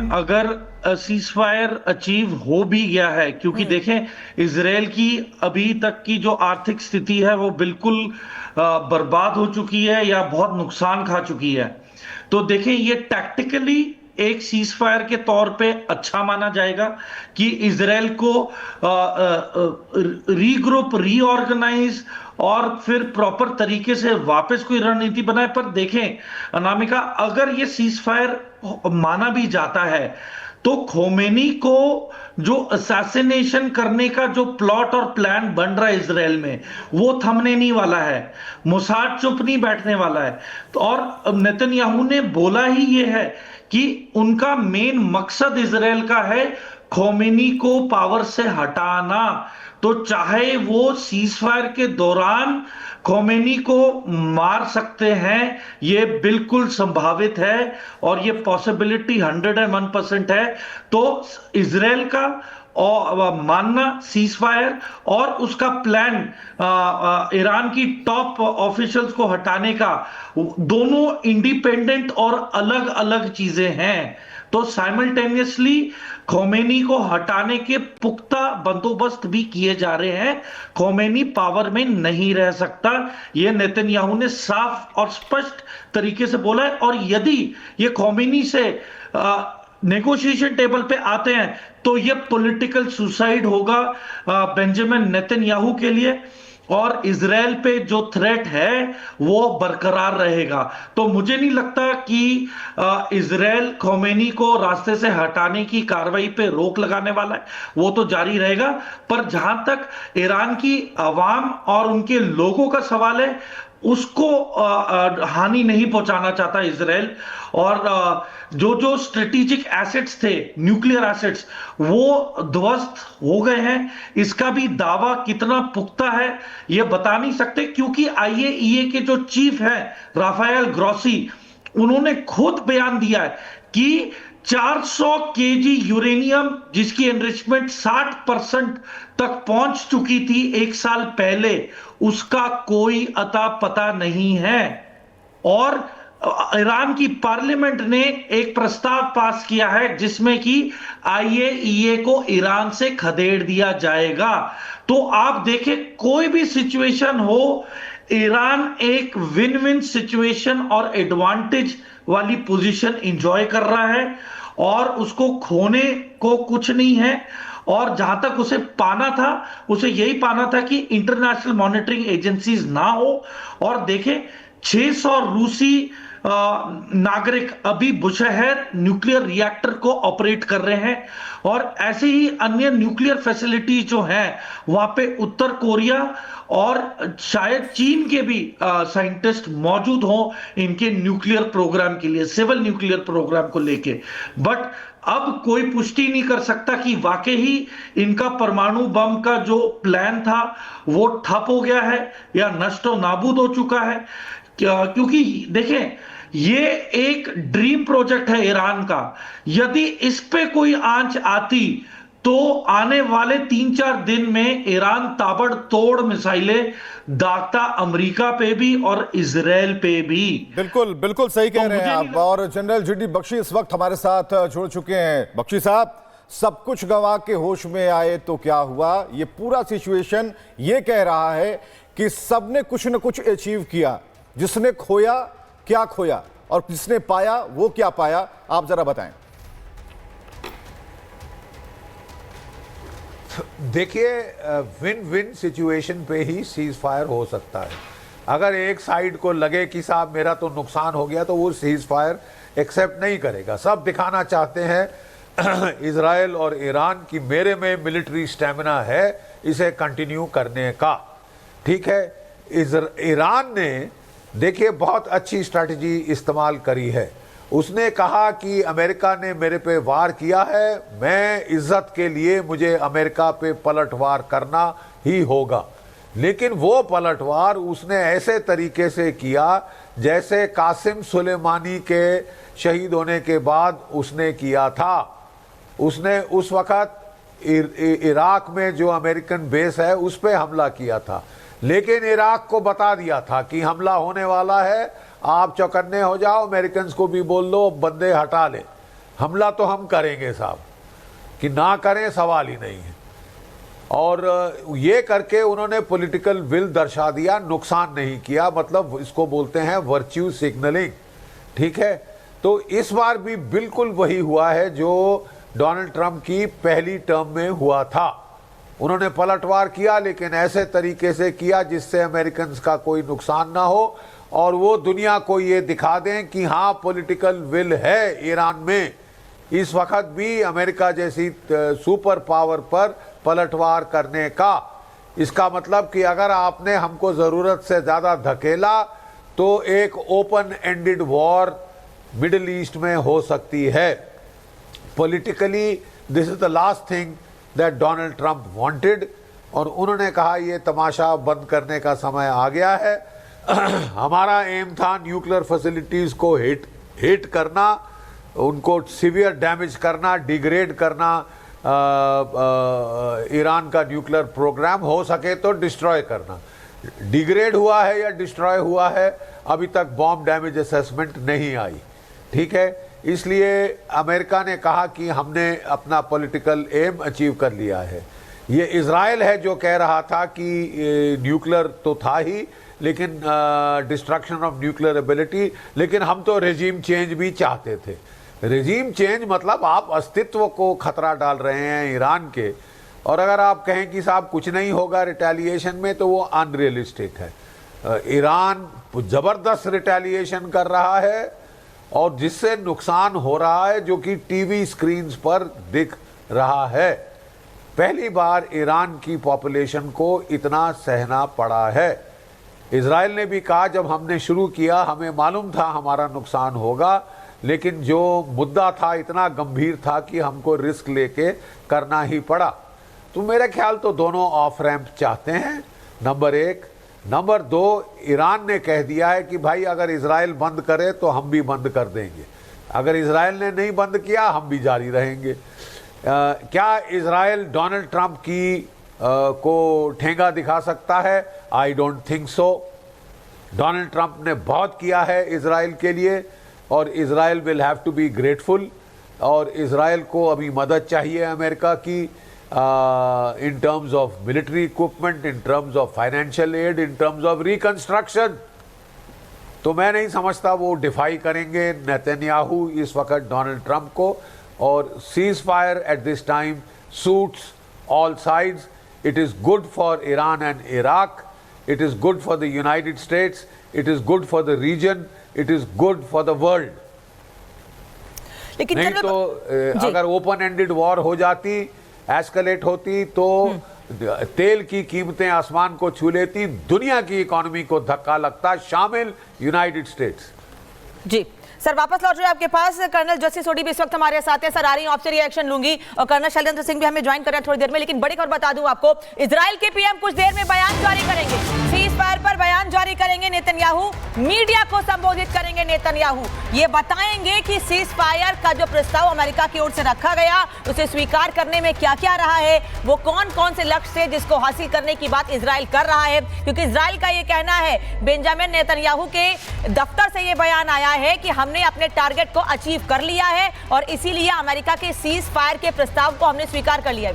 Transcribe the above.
लेकिन अगर cease fire achieve हो भी गया है, क्योंकि देखें इसराइल की अभी तक की जो आर्थिक स्थिति है वो बिल्कुल बर्बाद हो चुकी है या बहुत नुकसान खा चुकी है। तो देखें ये टैक्टिकली एक सीज फायर के तौर पे अच्छा माना जाएगा कि इसराइल को रीग्रुप, रीऑर्गेनाइज और फिर प्रॉपर तरीके से वापस कोई रणनीति बनाए। पर देखें अनामिका, अगर ये सीज फायर माना भी जाता है तो खोमेनी को जो असैसिनेशन करने का जो प्लॉट और प्लान बन रहा है इसराइल में, वो थमने नहीं वाला है। मोसाद चुप नहीं बैठने वाला है। तो और नेतन्याहू ने बोला ही ये है कि उनका मेन मकसद इसराइल का है खोमेनी को पावर से हटाना। तो चाहे वो सीज फायर के दौरान खोमेनी को मार सकते हैं, ये बिल्कुल संभावित है और ये पॉसिबिलिटी 101% है। तो इसराइल का और मानना सीज फायर और उसका प्लान ईरान की टॉप ऑफिशियल्स को हटाने का, दोनों इंडिपेंडेंट और अलग अलग चीजें हैं। तो साइमल्टेनियसली खोमेनी को हटाने के पुख्ता बंदोबस्त भी किए जा रहे हैं। खोमेनी पावर में नहीं रह सकता, यह नेतन्याहू ने साफ और स्पष्ट तरीके से बोला है। और यदि ये खोमेनी से नेगोशिएशन टेबल पे आते हैं तो ये पॉलिटिकल सुसाइड होगा बेंजामिन नेतन्याहू के लिए, और इजराइल पे जो थ्रेट है वो बरकरार रहेगा। तो मुझे नहीं लगता कि इजराइल खोमेनी को रास्ते से हटाने की कार्रवाई पे रोक लगाने वाला है, वो तो जारी रहेगा। पर जहां तक ईरान की आवाम और उनके लोगों का सवाल है, उसको हानि नहीं पहुंचाना चाहता इसराइल। और जो जो स्ट्रेटेजिक एसेट्स थे, न्यूक्लियर एसेट्स, वो ध्वस्त हो गए हैं। इसका भी दावा कितना पुख्ता है ये बता नहीं सकते, क्योंकि आईएईए के जो चीफ हैं राफाएल ग्रॉसी, उन्होंने खुद बयान दिया है कि 400 केजी यूरेनियम, जिसकी एनरिचमेंट 60% तक पहुंच चुकी थी एक साल पहले, उसका कोई अता पता नहीं है। और ईरान की पार्लियामेंट ने एक प्रस्ताव पास किया है जिसमें कि आईएईए को ईरान से खदेड़ दिया जाएगा। तो आप देखें, कोई भी सिचुएशन हो, ईरान एक विन विन सिचुएशन और एडवांटेज वाली पोजीशन एंजॉय कर रहा है और उसको खोने को कुछ नहीं है। और जहां तक उसे पाना था, उसे यही पाना था कि इंटरनेशनल मॉनिटरिंग एजेंसीज ना हो। और देखें, 600 रूसी नागरिक अभी बुशहर न्यूक्लियर रिएक्टर को ऑपरेट कर रहे हैं, और ऐसे ही अन्य न्यूक्लियर फैसिलिटी जो हैं वहां पे उत्तर कोरिया और शायद चीन के भी साइंटिस्ट मौजूद हों इनके न्यूक्लियर प्रोग्राम के लिए, सिविल न्यूक्लियर प्रोग्राम को लेके। बट अब कोई पुष्टि नहीं कर सकता कि वाकई ही इनका परमाणु बम का जो प्लान था वो ठप हो गया है या नष्ट नाबूद हो चुका है। क्योंकि देखें, ये एक ड्रीम प्रोजेक्ट है ईरान का। यदि इस पे कोई आंच आती तो आने वाले 3-4 दिन में ईरान ताबड़तोड़ मिसाइलें दागता अमेरिका पे भी और इजराइल पे भी। बिल्कुल बिल्कुल सही कह रहे हैं आप। और जनरल जीडी बख्शी इस वक्त हमारे साथ जुड़ चुके हैं। बख्शी साहब, सब कुछ गंवा के होश में आए तो क्या हुआ? ये पूरा सिचुएशन ये कह रहा है कि सबने कुछ न कुछ अचीव किया। जिसने खोया क्या खोया और जिसने पाया वो क्या पाया, आप जरा बताएं। देखिए, विन विन सिचुएशन पे ही सीज फायर हो सकता है। अगर एक साइड को लगे कि साहब मेरा तो नुकसान हो गया, तो वो सीज फायर एक्सेप्ट नहीं करेगा। सब दिखाना चाहते हैं इजराइल और ईरान की मेरे में मिलिट्री स्टेमिना है इसे कंटिन्यू करने का। ठीक है, ईरान ने देखिए बहुत अच्छी स्ट्रैटेजी इस्तेमाल करी है। उसने कहा कि अमेरिका ने मेरे पे वार किया है, मैं इज्जत के लिए मुझे अमेरिका पे पलटवार करना ही होगा। लेकिन वो पलटवार उसने ऐसे तरीके से किया जैसे कासिम सुलेमानी के शहीद होने के बाद उसने किया था। उसने उस वक़्त इराक में जो अमेरिकन बेस है उस पर हमला किया था, लेकिन इराक को बता दिया था कि हमला होने वाला है, आप चौकन्ने हो जाओ, अमेरिकन को भी बोल दो बंदे हटा ले। हमला तो हम करेंगे साहब, कि ना करें सवाल ही नहीं है। और ये करके उन्होंने पॉलिटिकल विल दर्शा दिया, नुकसान नहीं किया, मतलब इसको बोलते हैं वर्च्यू सिग्नलिंग, ठीक है। तो इस बार भी बिल्कुल वही हुआ है जो डोनाल्ड ट्रंप की पहली टर्म में हुआ था। उन्होंने पलटवार किया, लेकिन ऐसे तरीके से किया जिससे अमेरिकन्स का कोई नुकसान ना हो और वो दुनिया को ये दिखा दें कि हाँ पॉलिटिकल विल है ईरान में इस वक्त भी अमेरिका जैसी सुपर पावर पर पलटवार करने का। इसका मतलब कि अगर आपने हमको ज़रूरत से ज़्यादा धकेला तो एक open ended war middle east में हो सकती है। Politically this is the last thing that Donald Trump wanted, और उन्होंने कहा ये तमाशा बंद करने का समय आ गया है। हमारा एम था न्यूक्लियर फैसिलिटीज को हिट करना, उनको सीवियर डैमेज करना, डिग्रेड करना, ईरान का न्यूक्लियर प्रोग्राम, हो सके तो डिस्ट्रॉय करना। डिग्रेड हुआ है या डिस्ट्रॉय हुआ है, अभी तक बॉम्ब डैमेज असेसमेंट नहीं आई, ठीक है। इसलिए अमेरिका ने कहा कि हमने अपना पॉलिटिकल एम अचीव कर लिया है। ये इजराइल है जो कह रहा था कि न्यूक्लियर तो था ही, लेकिन डिस्ट्रक्शन ऑफ न्यूक्लियर एबिलिटी, लेकिन हम तो रेजिम चेंज भी चाहते थे। रेजिम चेंज मतलब आप अस्तित्व को खतरा डाल रहे हैं ईरान के, और अगर आप कहें कि साहब कुछ नहीं होगा रिटेलिएशन में, तो वो अनरियलिस्टिक है। ईरान जबरदस्त रिटेलिएशन कर रहा है और जिससे नुकसान हो रहा है जो कि टीवी स्क्रीन्स पर दिख रहा है। पहली बार ईरान की पॉपुलेशन को इतना सहना पड़ा है। इजराइल ने भी कहा जब हमने शुरू किया हमें मालूम था हमारा नुकसान होगा, लेकिन जो मुद्दा था इतना गंभीर था कि हमको रिस्क लेके करना ही पड़ा। तो मेरे ख्याल तो दोनों ऑफ रैंप चाहते हैं, नंबर एक। नंबर दो, ईरान ने कह दिया है कि भाई अगर इजराइल बंद करे तो हम भी बंद कर देंगे, अगर इजराइल ने नहीं बंद किया हम भी जारी रहेंगे। क्या इजराइल डोनाल्ड ट्रंप की को ठेंगा दिखा सकता है? I don't think so. Donald Trump ने बहुत किया है इजराइल के लिए और Israel will have to be grateful, और इजराइल को अभी मदद चाहिए अमेरिका की in terms of military equipment, in terms of financial aid, in terms of reconstruction। तो मैं नहीं समझता वो डिफाई करेंगे नेतन्याहू इस वक्त डोनाल्ड ट्रंप को। और cease fire at this time suits all sides. It is good for Iran and Iraq, it is good for the United States, it is good for the region, it is good for the world. लेकिन नहीं तो अगर open ended war हो जाती, escalate होती, तो तेल की कीमतें आसमान को छू लेती, दुनिया की इकोनॉमी को धक्का लगता, शामिल यूनाइटेड स्टेट्स। जी सर, वापस लौट रहे हैं आपके पास। कर्नल जस्टिस सोडी भी इस वक्त हमारे साथ हैं। सर आ रही हूं आपसे रिएक्शन लूंगी, और कर्नल शैलेंद्र सिंह भी हमें ज्वाइन कर रहे हैं थोड़ी देर में। लेकिन बड़ी खबर बता दूं आपको, इजराइल के पीएम कुछ देर में बयान जारी करेंगे, सीज फायर पर बयान जारी करेंगे नेतन्याहू, मीडिया को संबोधित करेंगे नेतन्याहू। ये बताएंगे कि सीज फायर का जो प्रस्ताव अमेरिका की ओर से रखा गया उसे स्वीकार करने में क्या क्या रहा है, वो कौन कौन से लक्ष्य थे जिसको हासिल करने की बात इजराइल कर रहा है। क्योंकि इजराइल का ये कहना है, बेंजामिन नेतन्याहू के दफ्तर से ये बयान आया है कि हमने अपने टारगेट को अचीव कर लिया है और इसीलिए अमेरिका के सीज फायर के प्रस्ताव को हमने स्वीकार कर लिया है।